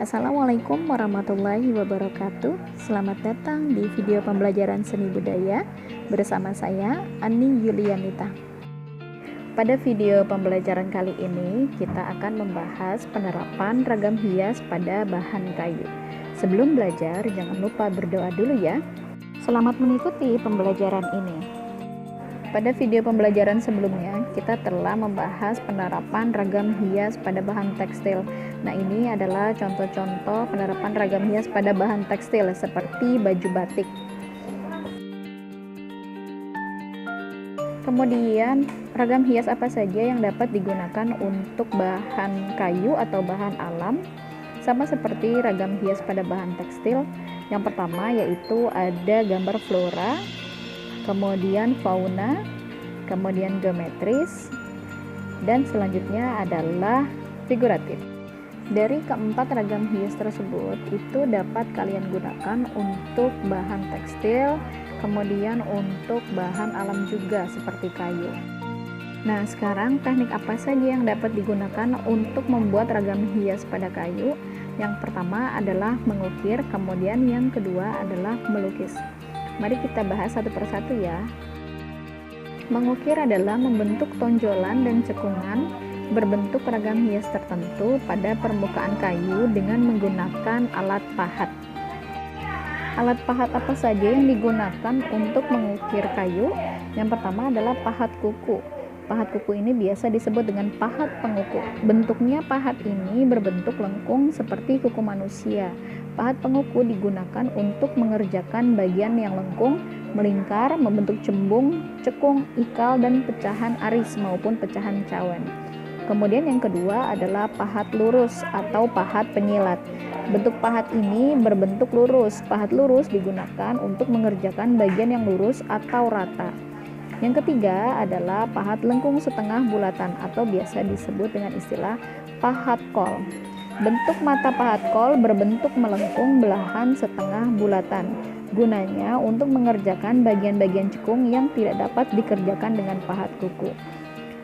Assalamualaikum warahmatullahi wabarakatuh. Selamat datang di video pembelajaran seni budaya bersama saya Ani Yulianita. Pada video pembelajaran kali ini kita akan membahas penerapan ragam hias pada bahan kayu. Sebelum belajar jangan lupa berdoa dulu ya. Selamat mengikuti pembelajaran ini. Pada video pembelajaran sebelumnya, kita telah membahas penerapan ragam hias pada bahan tekstil. Nah, ini adalah contoh-contoh penerapan ragam hias pada bahan tekstil seperti baju batik. Kemudian, ragam hias apa saja yang dapat digunakan untuk bahan kayu atau bahan alam? Sama seperti ragam hias pada bahan tekstil. Yang pertama yaitu ada gambar flora, kemudian fauna, kemudian geometris, dan selanjutnya adalah figuratif. Dari keempat ragam hias tersebut, itu dapat kalian gunakan untuk bahan tekstil, kemudian untuk bahan alam juga seperti kayu. Nah, sekarang teknik apa saja yang dapat digunakan untuk membuat ragam hias pada kayu? Yang pertama adalah mengukir, kemudian yang kedua adalah melukis. Mari kita bahas satu persatu ya. Mengukir adalah membentuk tonjolan dan cekungan berbentuk ragam hias tertentu pada permukaan kayu dengan menggunakan alat pahat. Alat pahat apa saja yang digunakan untuk mengukir kayu? Yang pertama adalah pahat kuku. Pahat kuku ini biasa disebut dengan pahat penguku. Bentuknya pahat ini berbentuk lengkung seperti kuku manusia. Pahat penguku digunakan untuk mengerjakan bagian yang lengkung, melingkar, membentuk cembung, cekung, ikal, dan pecahan aris maupun pecahan cawan. Kemudian yang kedua adalah pahat lurus atau pahat penyilat. Bentuk pahat ini berbentuk lurus. Pahat lurus digunakan untuk mengerjakan bagian yang lurus atau rata. Yang ketiga adalah pahat lengkung setengah bulatan atau biasa disebut dengan istilah pahat kol. Bentuk mata pahat kol berbentuk melengkung belahan setengah bulatan. Gunanya untuk mengerjakan bagian-bagian cekung yang tidak dapat dikerjakan dengan pahat kuku.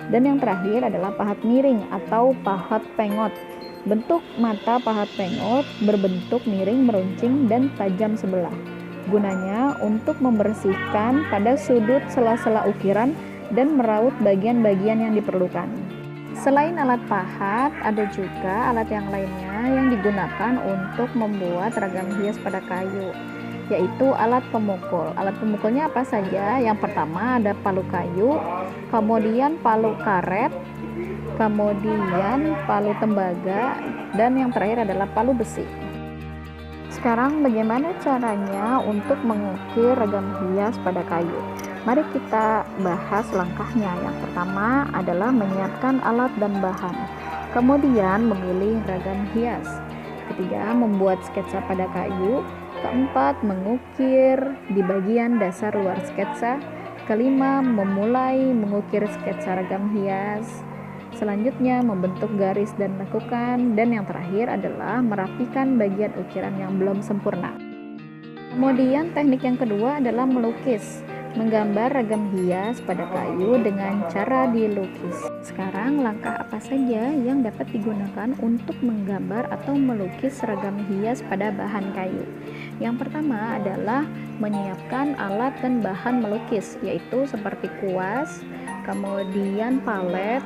Dan yang terakhir adalah pahat miring atau pahat pengot. Bentuk mata pahat pengot berbentuk miring, meruncing, dan tajam sebelah. Gunanya untuk membersihkan pada sudut sela-sela ukiran dan meraut bagian-bagian yang diperlukan. Selain alat pahat, ada juga alat yang lainnya yang digunakan untuk membuat ragam hias pada kayu, yaitu alat pemukul. Alat pemukulnya apa saja? Yang pertama ada palu kayu, kemudian palu karet, kemudian palu tembaga, dan yang terakhir adalah palu besi. Sekarang bagaimana caranya untuk mengukir ragam hias pada kayu? Mari kita bahas langkahnya. Yang pertama adalah menyiapkan alat dan bahan. Kemudian memilih ragam hias. Ketiga, membuat sketsa pada kayu. Keempat, mengukir di bagian dasar luar sketsa. Kelima, memulai mengukir sketsa ragam hias. Selanjutnya, membentuk garis dan lekukan. Dan yang terakhir adalah merapikan bagian ukiran yang belum sempurna. Kemudian teknik yang kedua adalah melukis. Menggambar ragam hias pada kayu dengan cara dilukis. Sekarang langkah apa saja yang dapat digunakan untuk menggambar atau melukis ragam hias pada bahan kayu? Yang pertama adalah menyiapkan alat dan bahan melukis, yaitu seperti kuas, kemudian palet,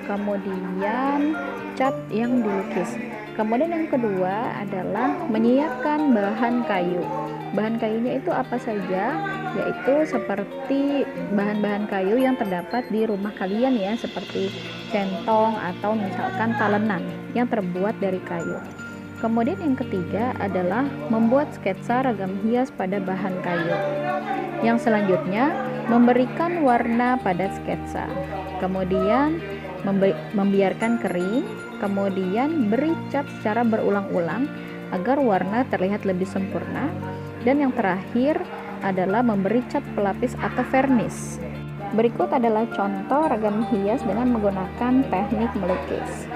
kemudian cat yang dilukis. Kemudian yang kedua adalah menyiapkan bahan kayu. Bahan kayunya itu apa saja? Yaitu seperti bahan-bahan kayu yang terdapat di rumah kalian ya, seperti centong atau misalkan talenan yang terbuat dari kayu. Kemudian yang ketiga adalah membuat sketsa ragam hias pada bahan kayu. Yang selanjutnya memberikan warna pada sketsa. Kemudian membiarkan kering, kemudian beri cat secara berulang-ulang agar warna terlihat lebih sempurna. Dan yang terakhir adalah memberi cat pelapis atau vernis. Berikut adalah contoh ragam hias dengan menggunakan teknik melukis.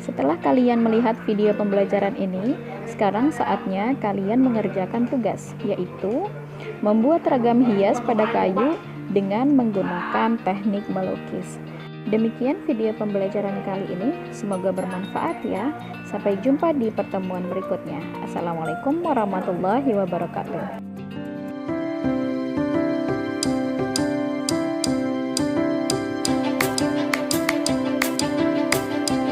Setelah kalian melihat video pembelajaran ini, sekarang saatnya kalian mengerjakan tugas, yaitu membuat ragam hias pada kayu dengan menggunakan teknik melukis. Demikian video pembelajaran kali ini, semoga bermanfaat ya. Sampai jumpa di pertemuan berikutnya. Assalamualaikum warahmatullahi wabarakatuh.